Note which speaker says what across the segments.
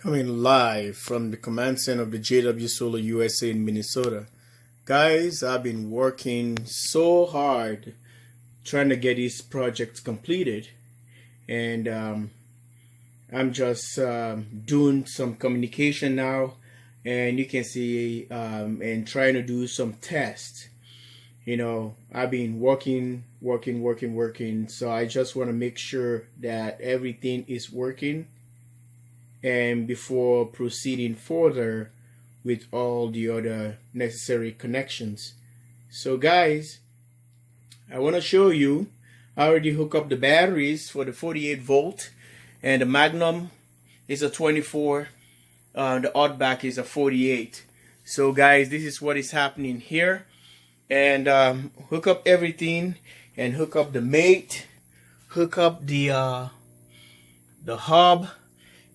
Speaker 1: Coming live from the command center of the JW Solar USA in Minnesota. Guys, I've been working so hard trying to get these projects completed, and I'm just doing some communication now, and you can see and trying to do some tests. I've been working, so I just want to make sure that everything is working and before proceeding further with all the other necessary connections. So guys, I want to show you, I already hooked up the batteries for the 48 volt, and the Magnum is a 24, the Outback is a 48. So guys, this is what is happening here. And hook up everything, and hook up the mate, hook up the hub,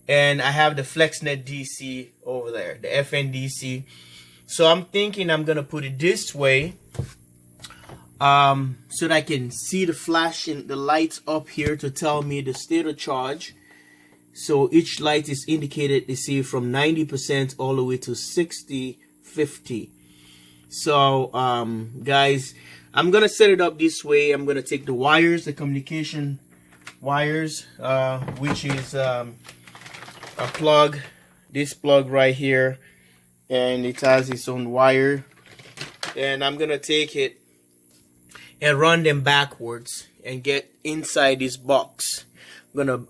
Speaker 1: and I have the FlexNet DC over there, the FNDC. So I'm thinking I'm gonna put it this way, so that I can see the flashing, the lights up here to tell me the state of charge. So each light is indicated, you see, from 90% all the way to 60, 50. So guys, I'm gonna set it up this way. I'm gonna take the wires, the communication wires, which is a plug, this plug right here, and it has its own wire, and I'm gonna take it and run them backwards and get inside this box. I'm gonna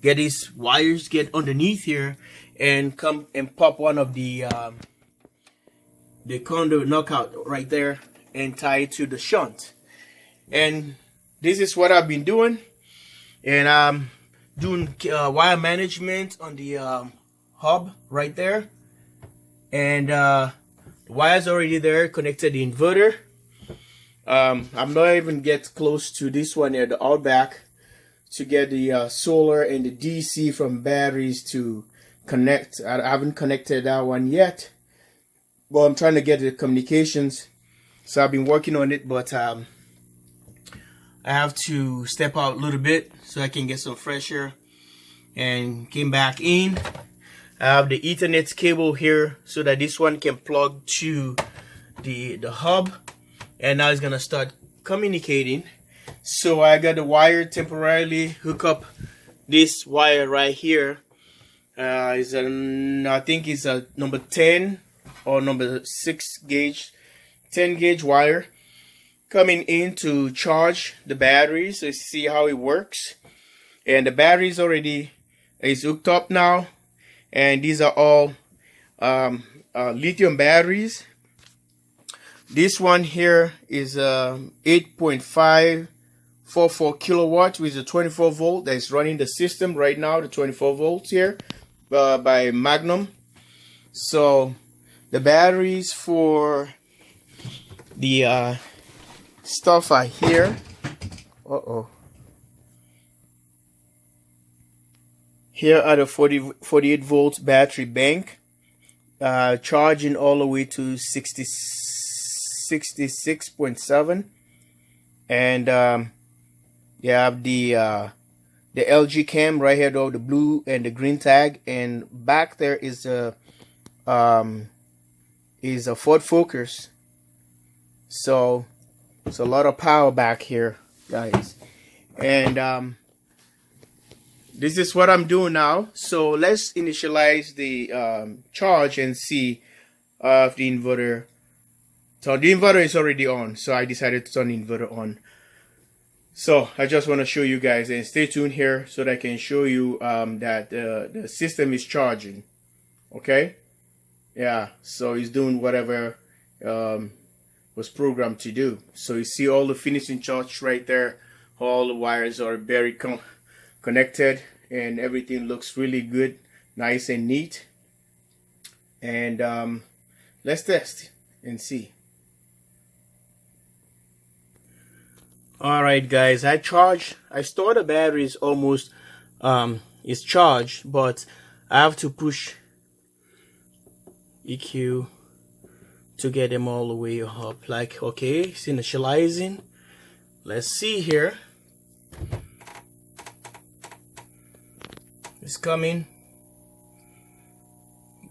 Speaker 1: get these wires, get underneath here, and come and pop one of the conduit knockout right there and tie it to the shunt. And this is what I've been doing, and I'm doing wire management on the hub right there, and the wire's already there, connected the inverter. I'm not even get close to this one here, the Outback, to get the solar and the DC from batteries to connect. I haven't connected that one yet, but I'm trying to get the communications, so I've been working on it, but I have to step out a little bit so I can get some fresh air, and came back in. I have the Ethernet cable here so that this one can plug to the hub, and now it's gonna start communicating. So I got the wire temporarily hook up this wire right here. I think it's a number 10 or number 6 gauge, 10 gauge wire coming in to charge the battery. So you see how it works, and the batteries already is hooked up now, and these are all lithium batteries. This one here is 8.544 kilowatt with a 24 volt that is running the system right now, the 24 volts here by Magnum. So the batteries for the stuff are here. Here are the 48 volts battery bank, charging all the way to 66.7, and you have the LG cam right here, though, the blue and the green tag, and back there is a Ford Focus. So it's a lot of power back here, guys, and this is what I'm doing now. So let's initialize the charge and see if the inverter. So the inverter is already on, so I decided to turn the inverter on. So I just want to show you guys, and stay tuned here so that I can show you that the system is charging. Okay, yeah, so it's doing whatever was programmed to do. So you see all the finishing charge right there. All the wires are very connected, and everything looks really good, nice and neat. And let's test and see. Alright guys, I store the batteries almost is charged, but I have to push EQ to get them all the way up. Like, okay, it's initializing. Let's see here. It's coming.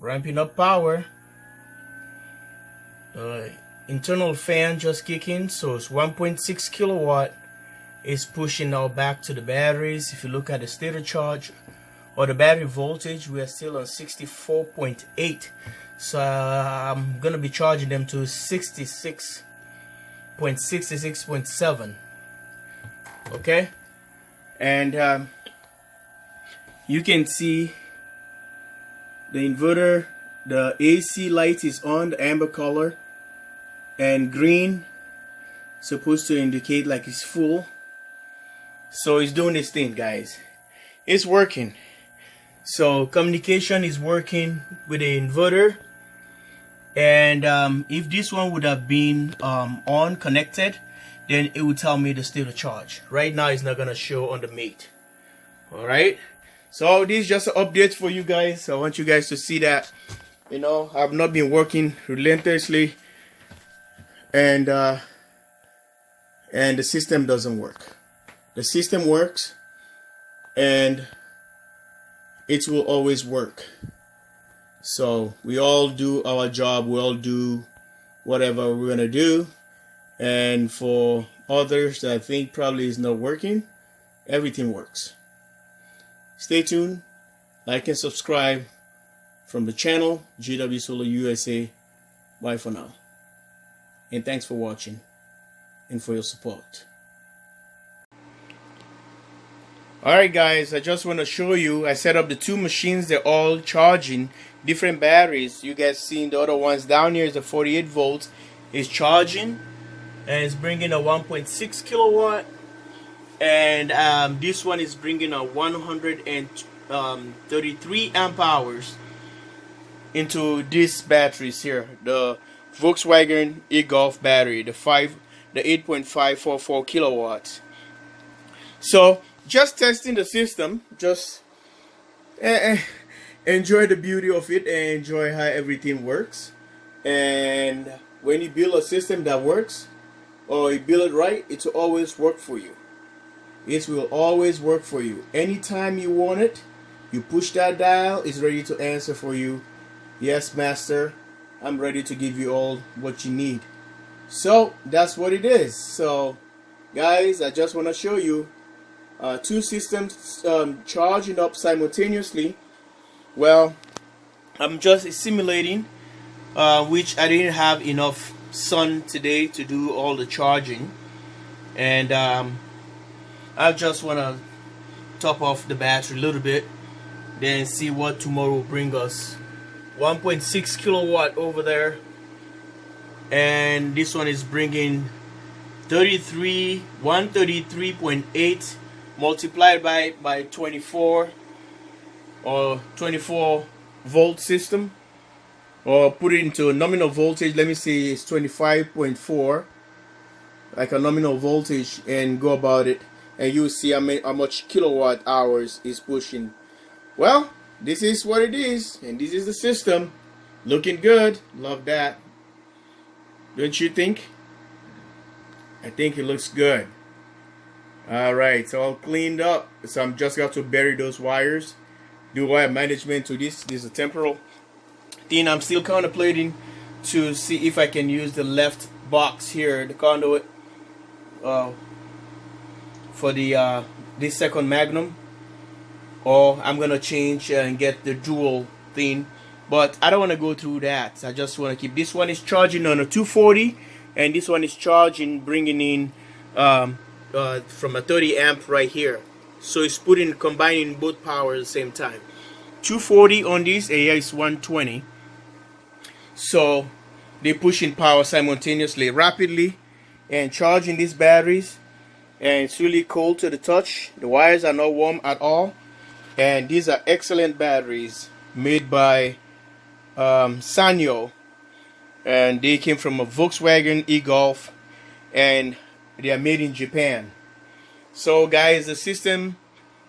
Speaker 1: ramping up power. The internal fan just kicking, so it's 1.6 kilowatt. It's pushing now back to the batteries. If you look at the state of charge or the battery voltage, we are still on 64.8. So I'm gonna be charging them to 66.7. Okay, and you can see the inverter, the AC light is on, the amber color, and green supposed to indicate like it's full. So it's doing this thing, guys. It's working. So communication is working with the inverter, and if this one would have been on connected, then it would tell me the state of charge. Right now it's not gonna show on the mate. All right, so this is just an update for you guys. I want you guys to see that, you know, I've not been working relentlessly, and the system doesn't work. The system works, and it will always work. So we all do our job, we all do whatever we're gonna do, and for others that I think probably is not working, everything works. Stay tuned, like and subscribe from the channel GW Solar USA. Bye for now, and thanks for watching and for your support. Alright guys, I just want to show you, I set up the two machines. They're all charging different batteries. You guys seen the other ones down here is the 48 volts. It's charging and it's bringing a 1.6 kilowatt, and this one is bringing a 133 amp hours into these batteries here, the Volkswagen e-Golf battery, the 8.544 kilowatts. So just testing the system, just enjoy the beauty of it and enjoy how everything works. And when you build a system that works, or you build it right, it will always work for you. It will always work for you. Anytime you want it, you push that dial, it's ready to answer for you. Yes, master, I'm ready to give you all what you need. So that's what it is. So guys, I just want to show you two systems charging up simultaneously. Well, I'm just simulating, which I didn't have enough sun today to do all the charging, and I just want to top off the battery a little bit, then see what tomorrow will bring us. 1.6 kilowatt over there, and this one is bringing 133.8 multiplied by 24, or 24 volt system, or put it into a nominal voltage. Let me see, it's 25.4, like a nominal voltage, and go about it, and you'll see how much kilowatt hours is pushing. Well, this is what it is, and this is the system. Looking good. Love that, don't you think? I think it looks good. Alright, it's all cleaned up. So I'm just got to bury those wires, do wire management to this. This is a temporal thing. I'm still contemplating to see if I can use the left box here, the conduit, for the this second Magnum, or I'm gonna change and get the dual thing, but I don't want to go through that. I just want to keep this one is charging on a 240, and this one is charging, bringing in from a 30 amp right here. So it's combining both power at the same time. 240 on this, and here is 120. So they're pushing power simultaneously, rapidly, and charging these batteries. And it's really cold to the touch. The wires are not warm at all. And these are excellent batteries made by Sanyo, and they came from a Volkswagen e-Golf, and they are made in Japan. So guys, the system,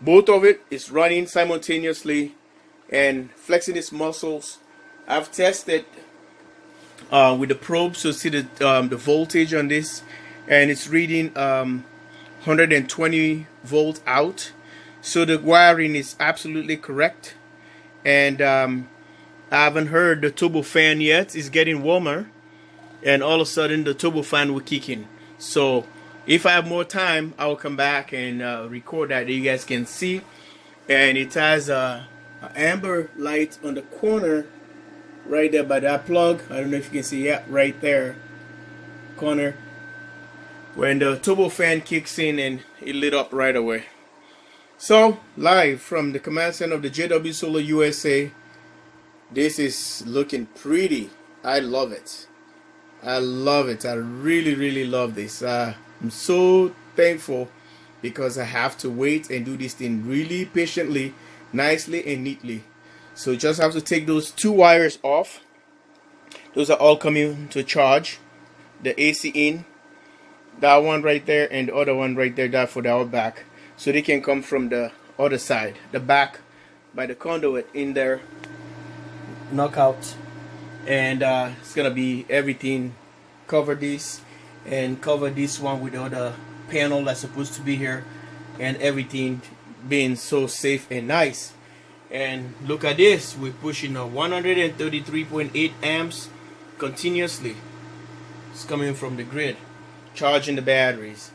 Speaker 1: both of it is running simultaneously and flexing its muscles. I've tested with the probe to see the voltage on this, and it's reading 120 volt out. So the wiring is absolutely correct, and I haven't heard the turbo fan yet. It's getting warmer, and all of a sudden the turbo fan will kick in. So if I have more time, I will come back and record that you guys can see. And it has a amber light on the corner right there by that plug. I don't know if you can see, yeah, right there, corner, when the turbo fan kicks in, and it lit up right away. So live from the command center of the JW Solar USA, this is looking pretty. I love it. I love it. I really love this. I'm so thankful because I have to wait and do this thing really patiently, nicely and neatly. So just have to take those two wires off. Those are all coming to charge. The AC in, that one right there, and the other one right there, that for the out back. So they can come from the other side, the back, by the conduit in there, knockout. And it's gonna be everything. Cover this and cover this one with the other panel that's supposed to be here, and everything being so safe and nice. And look at this, we're pushing a 133.8 amps continuously. It's coming from the grid, charging the batteries.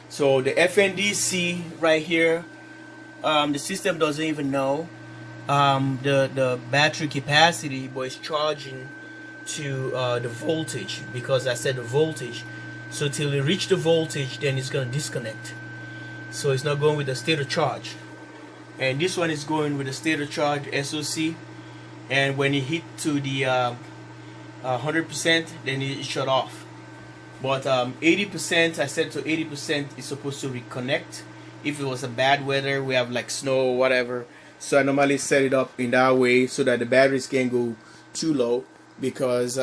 Speaker 1: So the FNDC right here, the system doesn't even know the battery capacity, but it's charging to the voltage, because I said the voltage. So till it reach the voltage, then it's going to disconnect. So it's not going with the state of charge. And this one is going with the state of charge SOC. And when it hit to the 100%, then it shut off. But 80%, I said to 80% is supposed to reconnect. If it was a bad weather, we have like snow or whatever. So I normally set it up in that way so that the batteries can't go too low. Because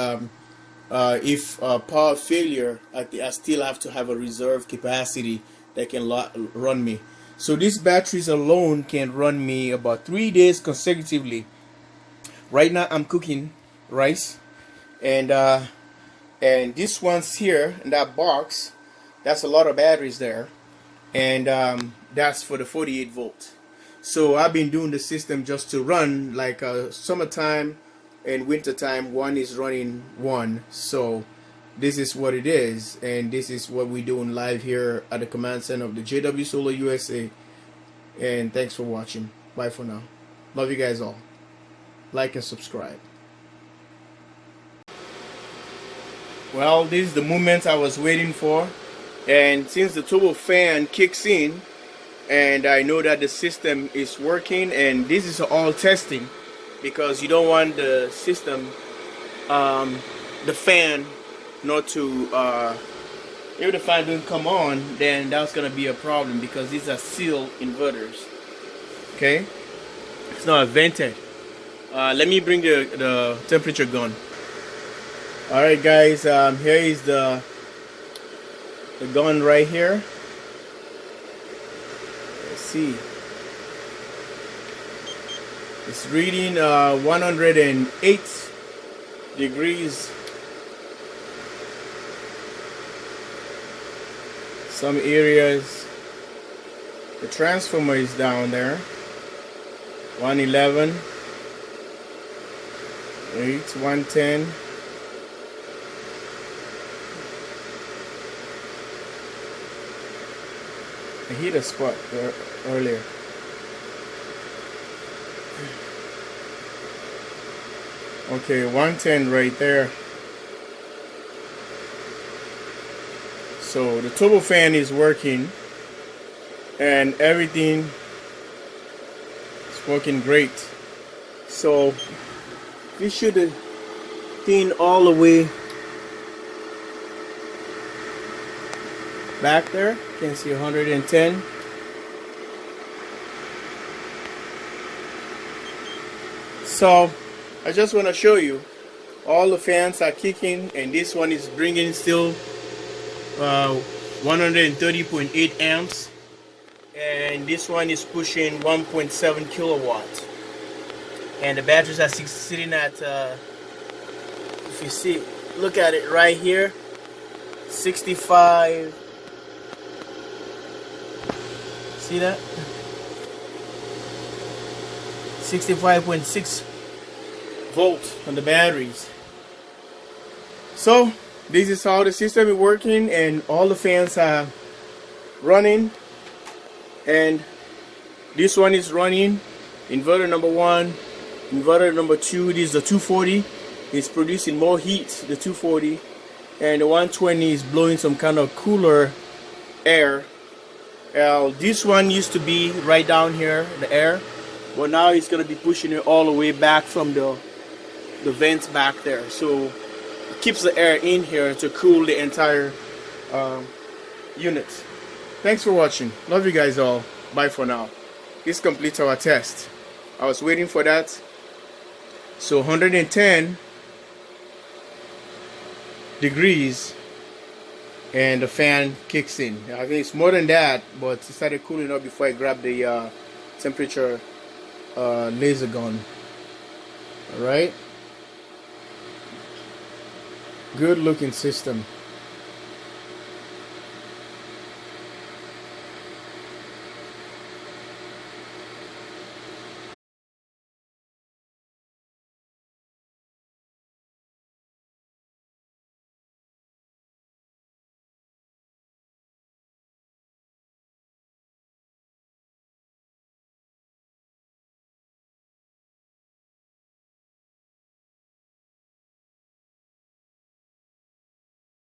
Speaker 1: if power failure, I still have to have a reserve capacity that can run me. So these batteries alone can run me about 3 days consecutively. Right now I'm cooking rice, and this one's here in that box. That's a lot of batteries there, and that's for the 48 volt. So I've been doing the system just to run like summertime and wintertime. One is running one. So this is what it is, and this is what we're doing live here at the command center of the JW Solar USA. And thanks for watching. Bye for now. Love you guys all. Like and subscribe. Well, this is the moment I was waiting for, and since the turbo fan kicks in and I know that the system is working, and this is all testing, because you don't want the system, the fan, not to, if the fan doesn't come on, then that's going to be a problem, because these are sealed inverters. Okay? It's not vented. Let me bring the temperature gun. Alright guys, here is the gun right here. Let's see. It's reading 108 degrees. Some areas, the transformer is down there. 111, 8, 110. I hit a spot there earlier. Okay, 110 right there. So the turbo fan is working, and everything is working great. So we should have seen all the way back there. You can see 110. So I just want to show you all the fans are kicking, and this one is bringing still 130.8 amps, and this one is pushing 1.7 kilowatts, and the batteries are sitting at if you see, look at it right here, 65. See that? 65.6 volt on the batteries. So this is how the system is working, and all the fans are running, and this one is running. Inverter number 1, inverter number 2, this is the 240. It's producing more heat, the 240, and the 120 is blowing some kind of cooler air. This one used to be right down here, the air, but now it's going to be pushing it all the way back from the vents back there. So it keeps the air in here to cool the entire unit. Thanks for watching. Love you guys all. Bye for now. This completes our test. I was waiting for that. So 110 degrees and the fan kicks in. I think it's more than that, but it started cooling up before I grabbed the temperature laser gun. Alright, good looking system.